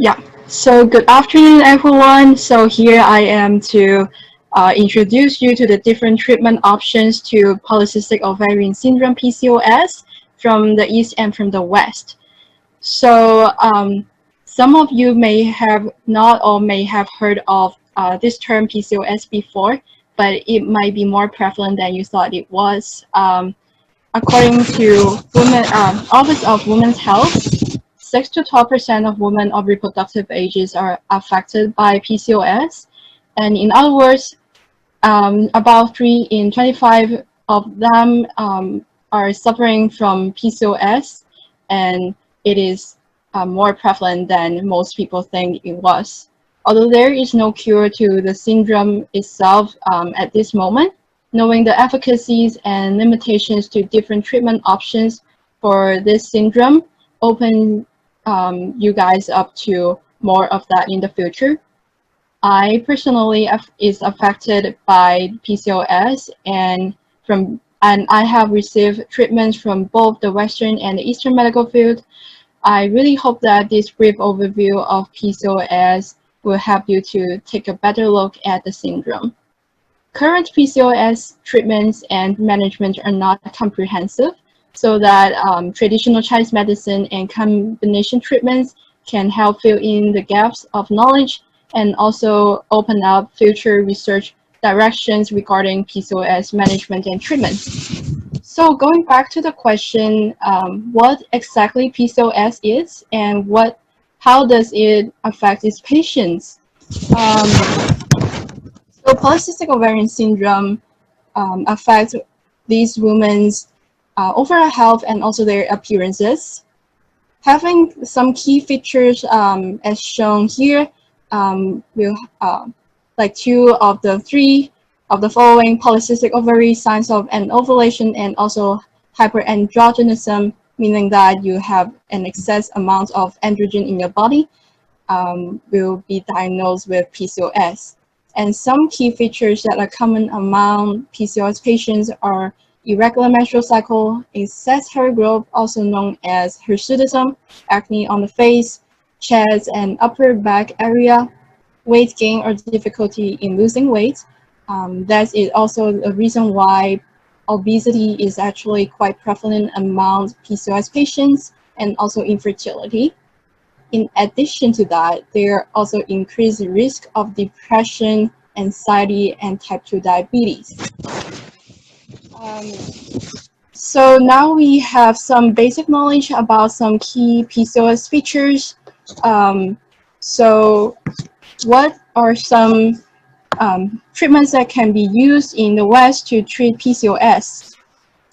Yeah. So good afternoon, everyone. So here I am to introduce you to the different treatment options to polycystic ovarian syndrome (PCOS) from the east and from the west. So some of you may have not or may have heard of this term PCOS before, but it might be more prevalent than you thought it was. According to Office of Women's Health, 6 to 12% of women of reproductive ages are affected by PCOS. And in other words, about 3 in 25 of them are suffering from PCOS, and it is more prevalent than most people think it was. Although there is no cure to the syndrome itself at this moment, knowing the efficacies and limitations to different treatment options for this syndrome open you guys up to more of that in the future. I personally is affected by PCOS and I have received treatments from both the Western and the Eastern medical field. I really hope that this brief overview of PCOS will help you to take a better look at the syndrome. Current PCOS treatments and management are not comprehensive, so that traditional Chinese medicine and combination treatments can help fill in the gaps of knowledge and also open up future research directions regarding PCOS management and treatment. So going back to the question, what exactly PCOS is and how does it affect its patients? Um, so polycystic ovarian syndrome affects these women's overall health and also their appearances. Having some key features as shown here, will like 2 of the 3 of the following polycystic ovary signs of an ovulation and also hyperandrogenism, meaning that you have an excess amount of androgen in your body, will be diagnosed with PCOS. And some key features that are common among PCOS patients are irregular menstrual cycle, excess hair growth, also known as hirsutism, acne on the face, chest and upper back area, weight gain or difficulty in losing weight. That is also a reason why obesity is actually quite prevalent among PCOS patients, and also infertility. In addition to that, there are also increased risk of depression, anxiety, and type 2 diabetes. Um, so now we have some basic knowledge about some key PCOS features. So what are some treatments that can be used in the West to treat PCOS?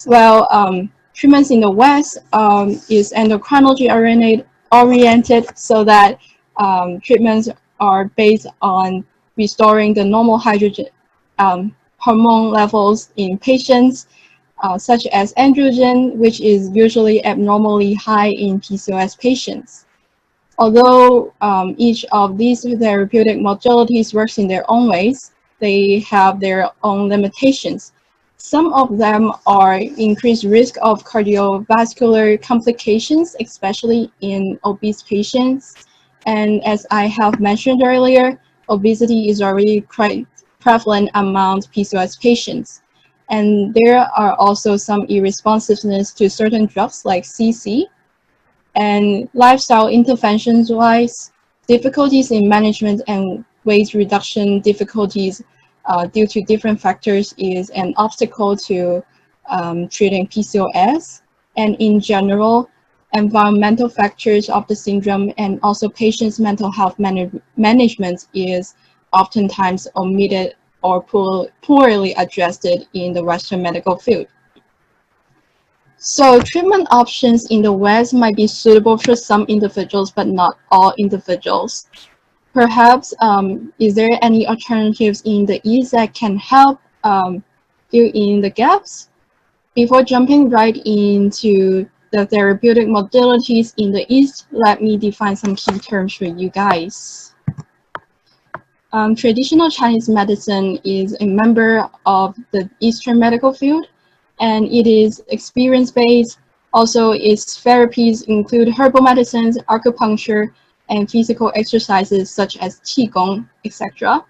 Well, treatments in the West is endocrinology oriented, so that treatments are based on restoring the normal hydrogen hormone levels in patients, such as androgen, which is usually abnormally high in PCOS patients. Although each of these therapeutic modalities works in their own ways, they have their own limitations. Some of them are increased risk of cardiovascular complications, especially in obese patients. And as I have mentioned earlier, obesity is already quite prevalent among PCOS patients. And there are also some irresponsiveness to certain drugs like CC, and lifestyle interventions wise, difficulties in management and weight reduction difficulties due to different factors is an obstacle to treating PCOS. And in general, environmental factors of the syndrome and also patients' mental health management is oftentimes omitted or poorly addressed in the Western medical field. So treatment options in the West might be suitable for some individuals, but not all individuals. Perhaps, is there any alternatives in the East that can help fill in the gaps? Before jumping right into the therapeutic modalities in the East, let me define some key terms for you guys. Traditional Chinese medicine is a member of the Eastern medical field, and it is experience-based. Also, its therapies include herbal medicines, acupuncture, and physical exercises such as qigong, etc.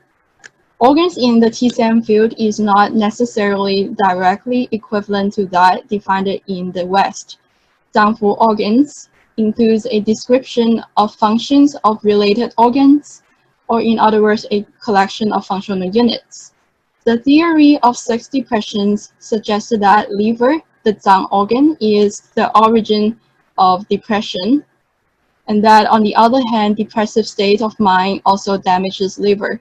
Organs in the TCM field is not necessarily directly equivalent to that defined in the West. Downful organs includes a description of functions of related organs, or in other words, a collection of functional units. The theory of sex depressions suggested that liver, the zang organ, is the origin of depression, and that on the other hand, depressive state of mind also damages liver.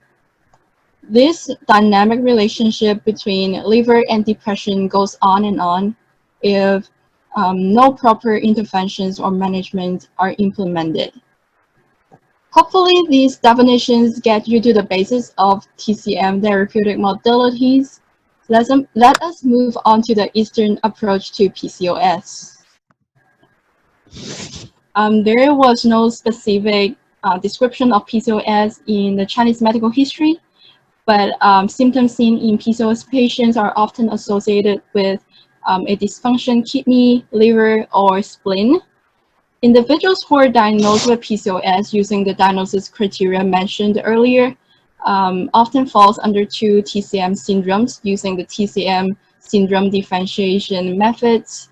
This dynamic relationship between liver and depression goes on and on if no proper interventions or management are implemented. Hopefully, these definitions get you to the basis of TCM therapeutic modalities. Let us move on to the Eastern approach to PCOS. There was no specific description of PCOS in the Chinese medical history, but symptoms seen in PCOS patients are often associated with a dysfunction kidney, liver, or spleen. Individuals who are diagnosed with PCOS using the diagnosis criteria mentioned earlier often falls under two TCM syndromes using the TCM syndrome differentiation methods.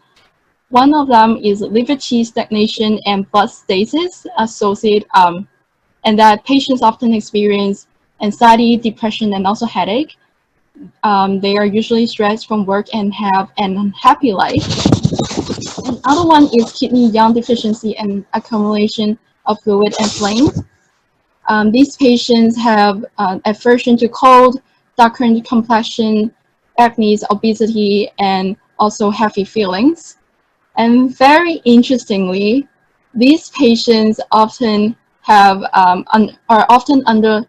One of them is liver qi stagnation and blood stasis associated, and that patients often experience anxiety, depression, and also headache. They are usually stressed from work and have an unhappy life. Another one is kidney yang deficiency and accumulation of fluid and flame. These patients have aversion to cold, darkened complexion, acne, obesity, and also heavy feelings. And very interestingly, these patients often have are often under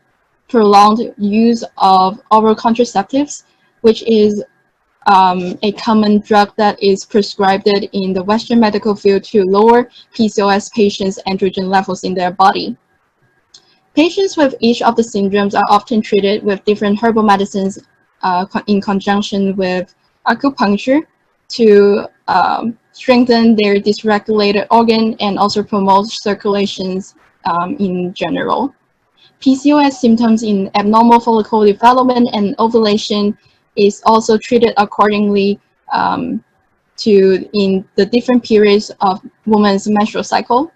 prolonged use of oral contraceptives, which is a common drug that is prescribed in the Western medical field to lower PCOS patients' androgen levels in their body. Patients with each of the syndromes are often treated with different herbal medicines in conjunction with acupuncture to strengthen their dysregulated organ and also promote circulations in general. PCOS symptoms in abnormal follicle development and ovulation is also treated accordingly in the different periods of woman's menstrual cycle.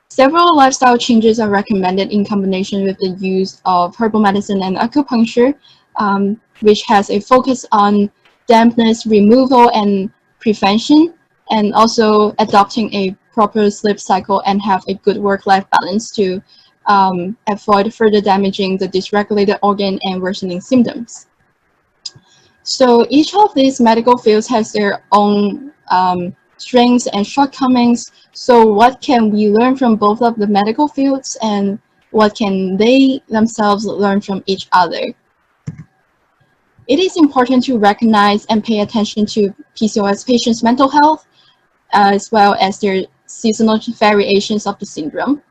Several lifestyle changes are recommended in combination with the use of herbal medicine and acupuncture, which has a focus on dampness removal and prevention, and also adopting a proper sleep cycle and have a good work-life balance to avoid further damaging the dysregulated organ and worsening symptoms. So each of these medical fields has their own strengths and shortcomings. So what can we learn from both of the medical fields, and what can they themselves learn from each other? It is important to recognize and pay attention to PCOS patients' mental health, as well as their seasonal variations of the syndrome.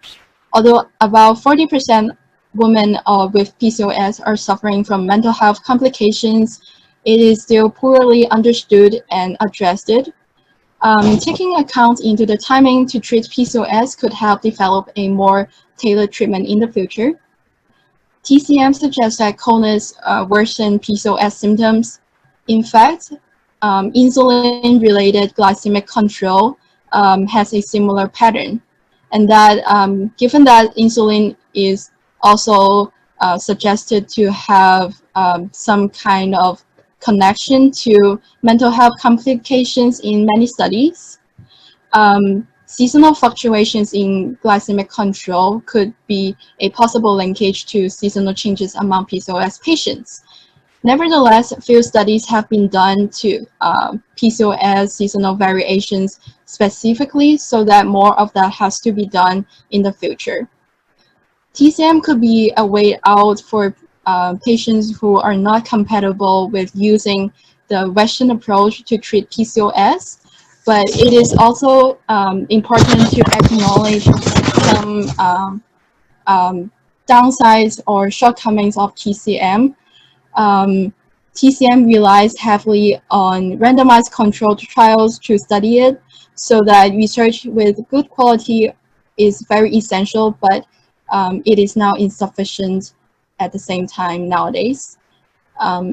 Although about 40% women with PCOS are suffering from mental health complications, it is still poorly understood and addressed. Taking account into the timing to treat PCOS could help develop a more tailored treatment in the future. TCM suggests that coldness worsen PCOS symptoms. In fact, insulin-related glycemic control has a similar pattern, and that given that insulin is also suggested to have some kind of connection to mental health complications in many studies, seasonal fluctuations in glycemic control could be a possible linkage to seasonal changes among PCOS patients. Nevertheless, few studies have been done to PCOS seasonal variations specifically, so that more of that has to be done in the future. TCM could be a way out for patients who are not compatible with using the Western approach to treat PCOS, but it is also important to acknowledge some downsides or shortcomings of TCM. TCM relies heavily on randomized controlled trials to study it, so that research with good quality is very essential, but it is now insufficient at the same time nowadays.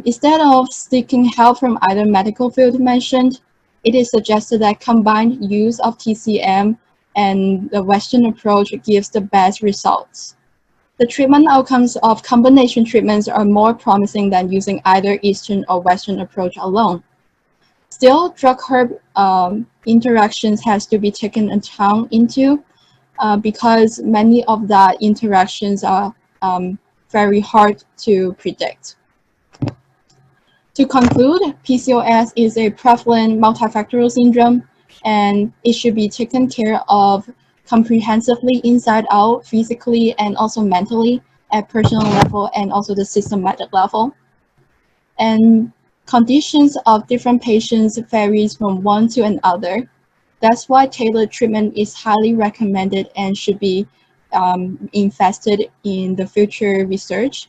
Instead of seeking help from either medical field mentioned, it is suggested that combined use of TCM and the Western approach gives the best results. The treatment outcomes of combination treatments are more promising than using either Eastern or Western approach alone. Still, drug-herb interactions has to be taken account into because many of the interactions are very hard to predict. To conclude, PCOS is a prevalent multifactorial syndrome, and it should be taken care of comprehensively inside out, physically and also mentally at personal level and also the systematic level. And conditions of different patients varies from one to another. That's why tailored treatment is highly recommended and should be invested in the future research.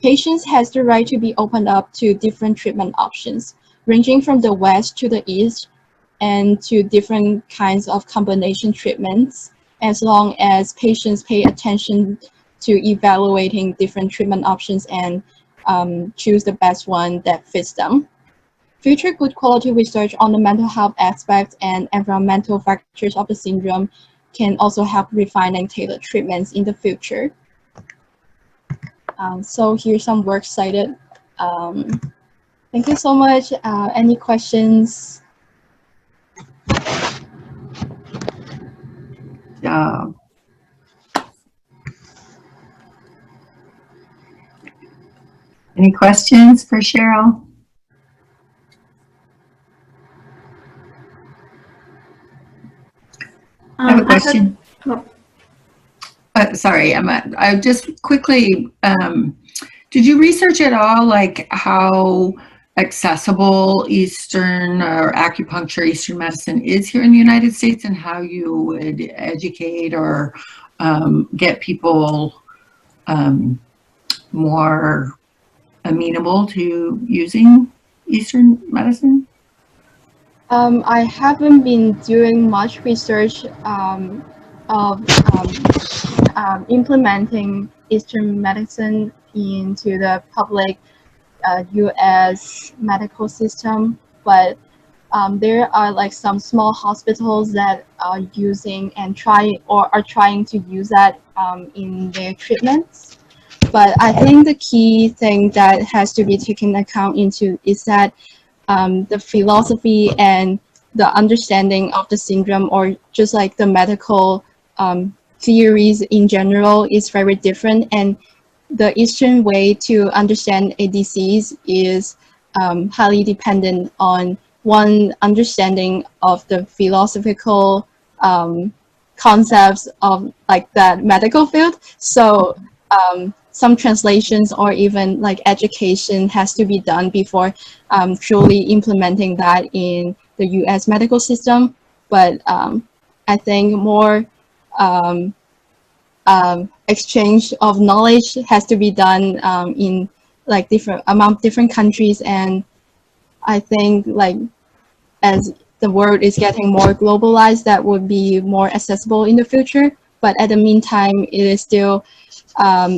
Patients has the right to be opened up to different treatment options, ranging from the west to the east and to different kinds of combination treatments, as long as patients pay attention to evaluating different treatment options and choose the best one that fits them. Future good quality research on the mental health aspects and environmental factors of the syndrome can also help refining tailored treatments in the future. So here's some works cited. Thank you so much. Any questions? Any questions for Cheryl? I have a question. Sorry, Emma. I just quickly, did you research at all like how accessible Eastern or acupuncture, Eastern medicine is here in the United States, and how you would educate or get people more amenable to using Eastern medicine? I haven't been doing much research of implementing Eastern medicine into the public U.S. medical system, but there are like some small hospitals that are using and are trying to use that in their treatments. But I think the key thing that has to be taken account into is that the philosophy and the understanding of the syndrome, or just like the medical theories in general, is very different. And the Eastern way to understand a disease is highly dependent on one understanding of the philosophical concepts of like that medical field. So some translations or even like education has to be done before truly implementing that in the US medical system. But I think more exchange of knowledge has to be done in like among different countries. And I think like as the world is getting more globalized, that would be more accessible in the future. But at the meantime, it is still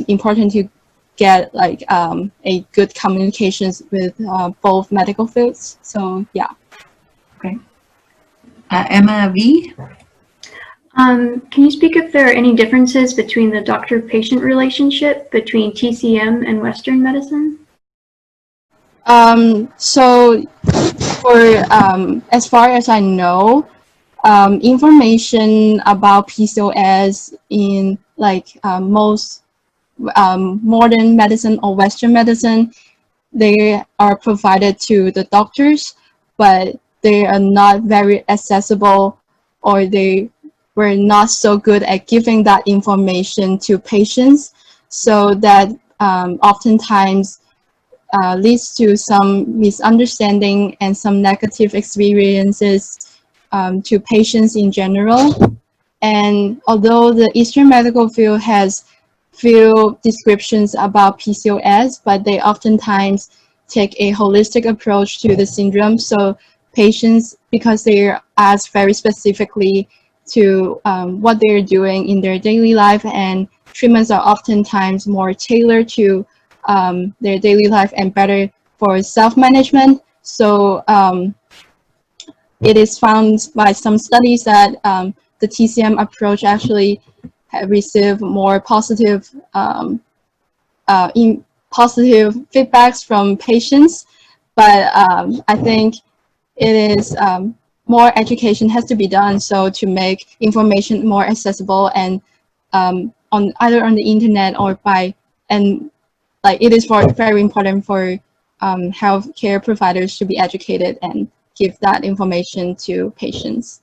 important to get like a good communications with both medical fields. So yeah. Okay. Emma V. Can you speak if there are any differences between the doctor-patient relationship between TCM and Western medicine? So for as far as I know, information about PCOS in like most modern medicine or Western medicine, they are provided to the doctors, but they are not very accessible, or they were not so good at giving that information to patients. So that oftentimes leads to some misunderstanding and some negative experiences to patients in general. And although the Eastern medical field has few descriptions about PCOS, but they oftentimes take a holistic approach to the syndrome. So patients, because they're asked very specifically to what they're doing in their daily life and treatments are oftentimes more tailored to their daily life and better for self-management. So it is found by some studies that the TCM approach actually have received more positive positive feedbacks from patients, but I think it is more education has to be done so to make information more accessible and on either on the internet or by and like it is very important for healthcare providers to be educated and give that information to patients.